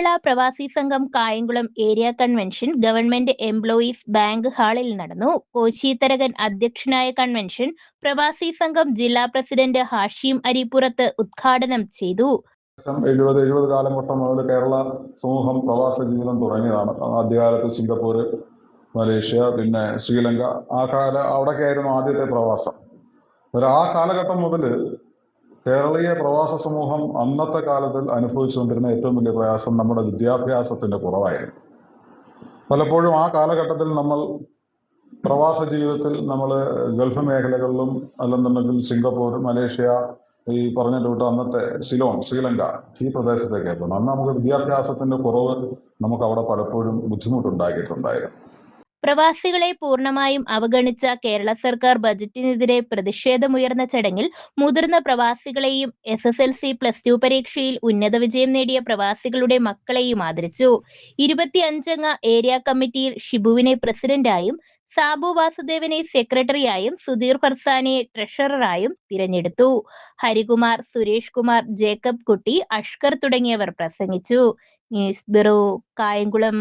കേരള പ്രവാസി സംഘം Kayamkulam area convention government employees bank ഹാളിൽ നടന്നു. കോശിത്തരകൻ അധ്യക്ഷനായ കൺവെൻഷൻ പ്രവാസി സംഘം ജില്ലാ പ്രസിഡന്റ് ഹാഷിം അരിപ്പുറത്ത് ഉദ്ഘാടനം ചെയ്തു. 70 കാലഘട്ടം മുതൽ കേരള സമൂഹം പ്രവാസ ജീവിതം തുടങ്ങിയതാണ്. ആദ്യകാലത്ത് സിംഗപ്പൂർ, മലേഷ്യ, പിന്നെ ശ്രീലങ്ക, അവിടെയൊക്കെയായിരുന്നു ആദ്യത്തെ പ്രവാസം. ആ കാലഘട്ടം മുതൽ കേരളീയ പ്രവാസ സമൂഹം അന്നത്തെ കാലത്തിൽ അനുഭവിച്ചുകൊണ്ടിരുന്ന ഏറ്റവും വലിയ പ്രയാസം നമ്മുടെ വിദ്യാഭ്യാസത്തിൻ്റെ കുറവായിരുന്നു. പലപ്പോഴും ആ കാലഘട്ടത്തിൽ നമ്മൾ പ്രവാസ ജീവിതത്തിൽ ഗൾഫ് മേഖലകളിലും അല്ലെന്നുണ്ടെങ്കിൽ സിംഗപ്പൂർ, മലേഷ്യ, ഈ പറഞ്ഞ റൂട്ട് അന്നത്തെ സിലോൺ, ശ്രീലങ്ക, ഈ പ്രദേശത്തേക്കായിരുന്നു. അന്ന് നമുക്ക് വിദ്യാഭ്യാസത്തിൻ്റെ കുറവ് നമുക്ക് അവിടെ പലപ്പോഴും ബുദ്ധിമുട്ടുണ്ടാക്കിയിട്ടുണ്ടായിരുന്നു. പ്രവാസികളെ പൂർണ്ണമായും അവഗണിച്ച കേരള സർക്കാർ ബജറ്റിനെതിരെ പ്രതിഷേധമുയർന്ന ചടങ്ങിൽ മുതിർന്ന പ്രവാസികളെയും SSLC+2 പരീക്ഷയിൽ ഉന്നത വിജയം നേടിയ പ്രവാസികളുടെ മക്കളെയും ആദരിച്ചു. 25 ഏരിയ കമ്മിറ്റിയിൽ ഷിബുവിനെ പ്രസിഡന്റായും സാബു വാസുദേവനെ സെക്രട്ടറിയായും സുധീർ ഫർസാനെ ട്രഷററായും തിരഞ്ഞെടുത്തു. ഹരികുമാർ, സുരേഷ് കുമാർ, ജേക്കബ് കുട്ടി, അഷ്കർ തുടങ്ങിയവർ പ്രസംഗിച്ചു. News bureau, Kayamkulam.